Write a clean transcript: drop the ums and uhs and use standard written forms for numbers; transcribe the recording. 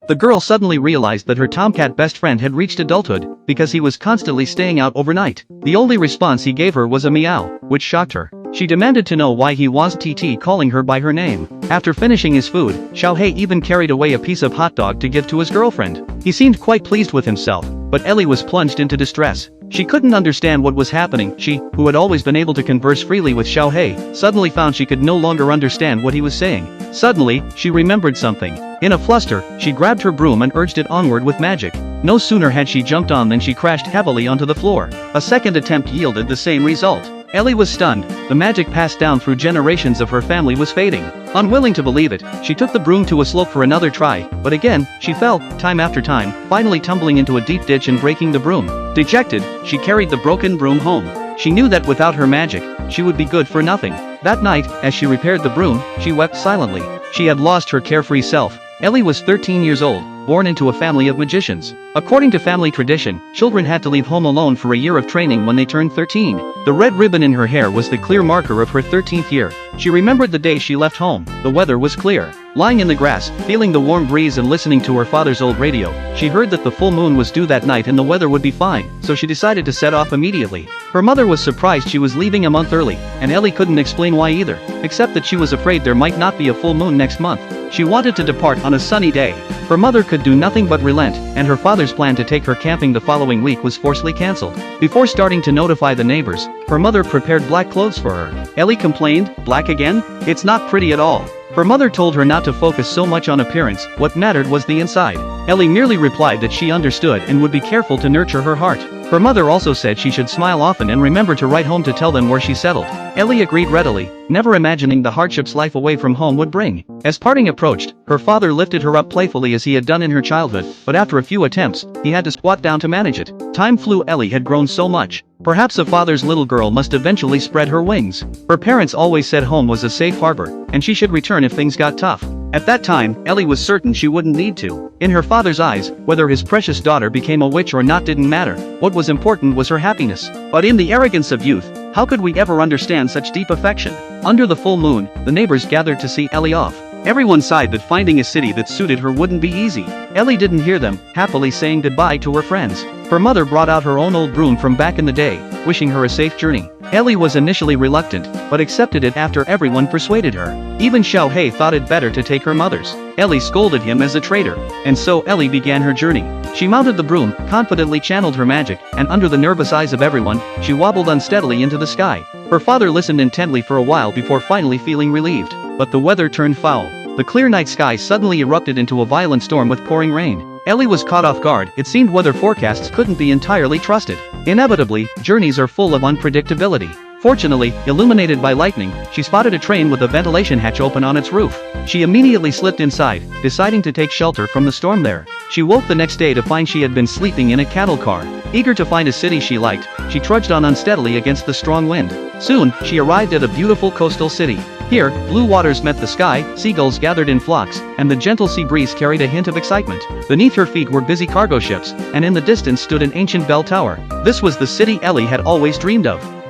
The girl suddenly realized that her tomcat best friend had reached adulthood because he was constantly staying out overnight. The only response he gave her was a meow, which shocked her. She demanded to know why he wasn't calling her by her name. After finishing his food, Xiaohei even carried away a piece of hot dog to give to his girlfriend. He seemed quite pleased with himself, but Ellie was plunged into distress. She couldn't understand what was happening. She, who had always been able to converse freely with Xiaohei, suddenly found she could no longer understand what he was saying. Suddenly, she remembered something. In a fluster, she grabbed her broom and urged it onward with magic. No sooner had she jumped on than she crashed heavily onto the floor. A second attempt yielded the same result. Ellie was stunned. The magic passed down through generations of her family was fading. Unwilling to believe it, she took the broom to a slope for another try, but again, she fell, time after time, finally tumbling into a deep ditch and breaking the broom. Dejected, she carried the broken broom home. She knew that without her magic, she would be good for nothing. That night, as she repaired the broom, she wept silently. She had lost her carefree self. Ellie was 13 years old, born into a family of magicians. According to family tradition, children had to leave home alone for a year of training when they turned 13. The red ribbon in her hair was the clear marker of her 13th year. She remembered the day she left home. The weather was clear. Lying in the grass, feeling the warm breeze and listening to her father's old radio, she heard that the full moon was due that night and the weather would be fine, so she decided to set off immediately. Her mother was surprised she was leaving a month early, and Ellie couldn't explain why either, except that she was afraid there might not be a full moon next month. She wanted to depart on a sunny day. Her mother could do nothing but relent, and her father's plan to take her camping the following week was forcibly cancelled. Before starting to notify the neighbors, her mother prepared black clothes for her. Ellie complained, "Black again? It's not pretty at all." Her mother told her not to focus so much on appearance, what mattered was the inside. Ellie merely replied that she understood and would be careful to nurture her heart. Her mother also said she should smile often and remember to write home to tell them where she settled. Ellie agreed readily, never imagining the hardships life away from home would bring. As parting approached, her father lifted her up playfully as he had done in her childhood, but after a few attempts, he had to squat down to manage it. Time flew. Ellie had grown so much. Perhaps a father's little girl must eventually spread her wings. Her parents always said home was a safe harbor, and she should return if things got tough. At that time, Ellie was certain she wouldn't need to. In her father's eyes, whether his precious daughter became a witch or not didn't matter. What was important was her happiness. But in the arrogance of youth, how could we ever understand such deep affection? Under the full moon, the neighbors gathered to see Ellie off. Everyone sighed that finding a city that suited her wouldn't be easy. Ellie didn't hear them, happily saying goodbye to her friends. Her mother brought out her own old broom from back in the day, wishing her a safe journey. Ellie was initially reluctant, but accepted it after everyone persuaded her. Even Xiaohei thought it better to take her mother's. Ellie scolded him as a traitor, and so Ellie began her journey. She mounted the broom, confidently channeled her magic, and under the nervous eyes of everyone, she wobbled unsteadily into the sky. Her father listened intently for a while before finally feeling relieved. But the weather turned foul. The clear night sky suddenly erupted into a violent storm with pouring rain. Ellie was caught off guard. It seemed weather forecasts couldn't be entirely trusted. Inevitably, journeys are full of unpredictability. Fortunately, illuminated by lightning, she spotted a train with a ventilation hatch open on its roof. She immediately slipped inside, deciding to take shelter from the storm there. She woke the next day to find she had been sleeping in a cattle car. Eager to find a city she liked, she trudged on unsteadily against the strong wind. Soon, she arrived at a beautiful coastal city. Here, blue waters met the sky, seagulls gathered in flocks, and the gentle sea breeze carried a hint of excitement. Beneath her feet were busy cargo ships, and in the distance stood an ancient bell tower. This was the city Ellie had always dreamed of.